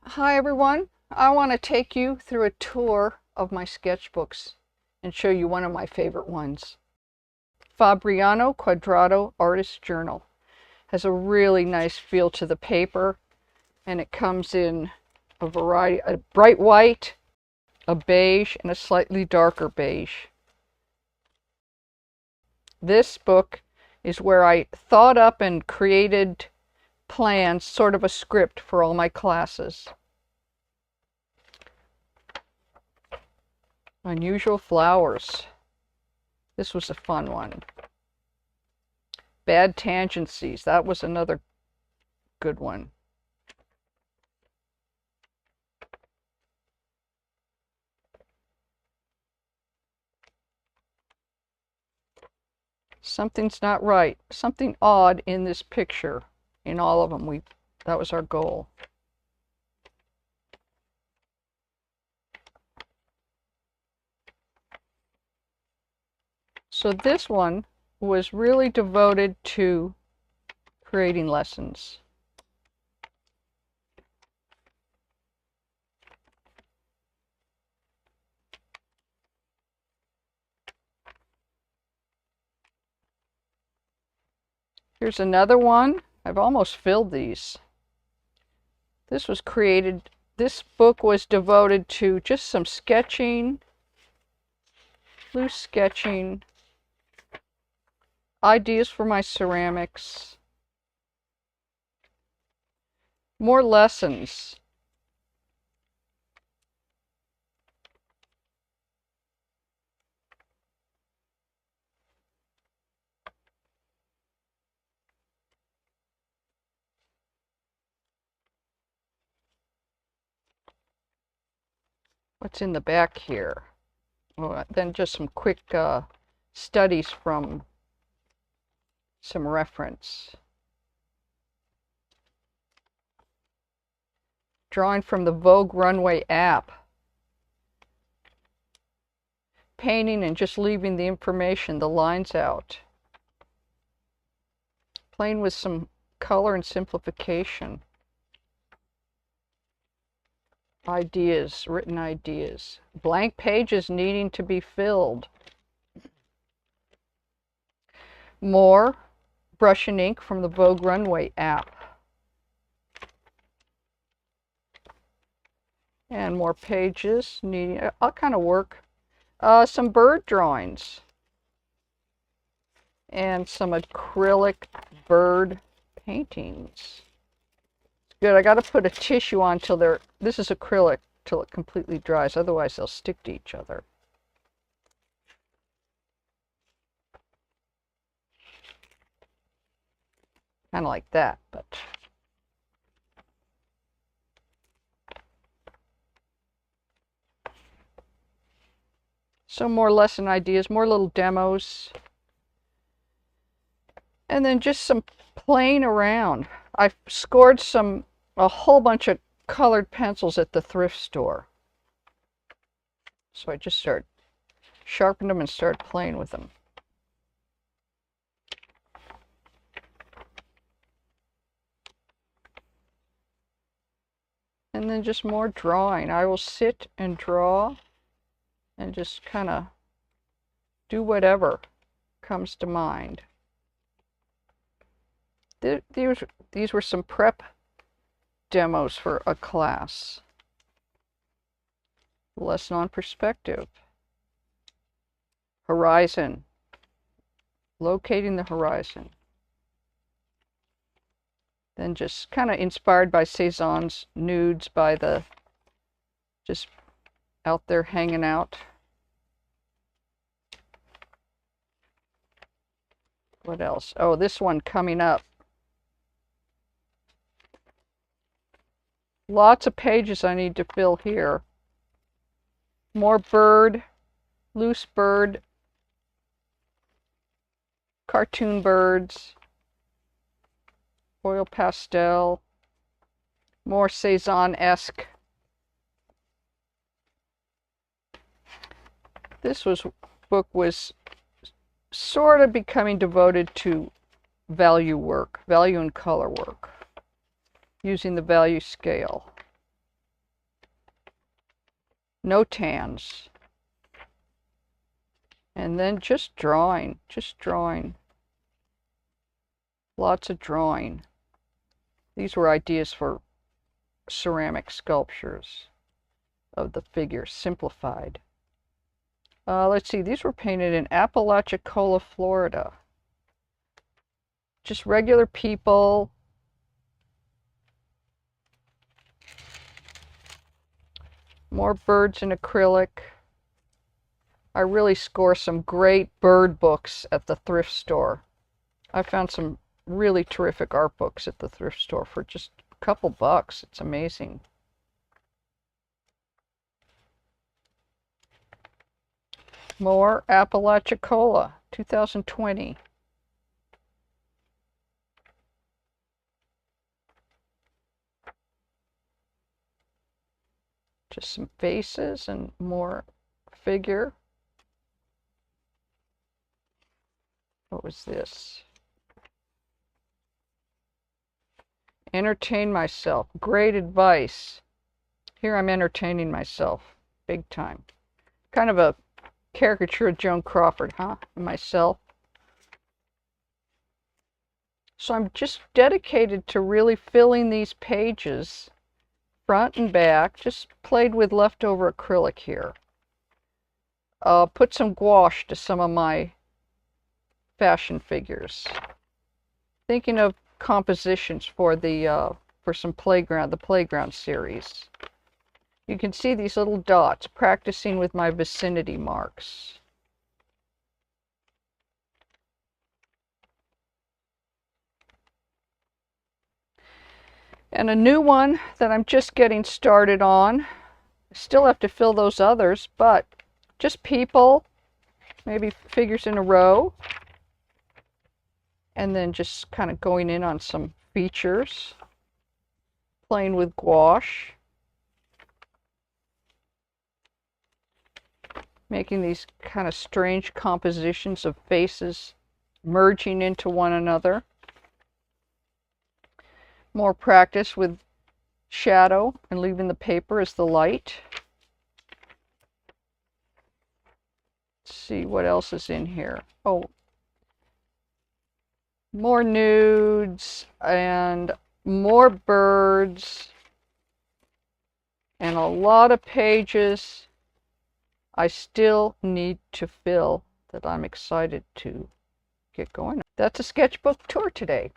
Hi everyone, I want to take you through a tour of my sketchbooks and show you one of my favorite ones. Fabriano Quadrato Artist Journal has a really nice feel to the paper, and it comes in a variety, a bright white, a beige, and a slightly darker beige. This book is where I thought up and created plans, sort of a script for all my classes. Unusual flowers. This was a fun one. Bad tangencies. That was another good one. Something's not right. Something odd in this picture. In all of them, that was our goal. So this one was really devoted to creating lessons. Here's another one. I've almost filled these. This book was devoted to just some sketching, loose sketching, ideas for my ceramics, more lessons. What's in the back here? Well, then just some quick studies from some reference. Drawing from the Vogue Runway app. Painting and just leaving the information, the lines out. Playing with some color and simplification. Ideas, written ideas. Blank pages needing to be filled. More brush and ink from the Vogue Runway app. And more pages needing all kind of work. Some bird drawings. And some acrylic bird paintings. Good, I got to put a tissue on till this is acrylic, till it completely dries, otherwise they'll stick to each other. Kind of like that, but some more lesson ideas, more little demos, and then just some playing around. I scored a whole bunch of colored pencils at the thrift store. So I just sharpened them and started playing with them. And then just more drawing. I will sit and draw and just kind of do whatever comes to mind. These were some prep demos for a class. Lesson on perspective. Horizon. Locating the horizon. Then just kind of inspired by Cezanne's nudes, by the just out there hanging out. What else? Oh, this one coming up. Lots of pages I need to fill here. More bird, loose bird, cartoon birds, oil pastel, more Cezanne-esque. This book was sort of becoming devoted to value work, value and color work, using the value scale. No tans. And then just drawing. Lots of drawing. These were ideas for ceramic sculptures of the figure, simplified. Let's see, these were painted in Apalachicola, Florida. Just regular people. More birds in acrylic. I really score some great bird books at the thrift store. I found some really terrific art books at the thrift store for just a couple bucks. It's amazing. More Apalachicola, 2020. Just some faces and more figure. What was this? Entertain myself. Great advice. Here I'm entertaining myself. Big time. Kind of a caricature of Joan Crawford, huh? Myself. So I'm just dedicated to really filling these pages, front and back. Just played with leftover acrylic here. Put some gouache to some of my fashion figures. Thinking of compositions for the for some the playground series. You can see these little dots, practicing with my vicinity marks. And a new one that I'm just getting started on. I still have to fill those others, but just people, maybe figures in a row. And then just kind of going in on some features, playing with gouache, making these kind of strange compositions of faces merging into one another. More practice with shadow and leaving the paper as the light. Let's see what else is in here. Oh, more nudes and more birds and a lot of pages I still need to fill that I'm excited to get going. That's a sketchbook tour today.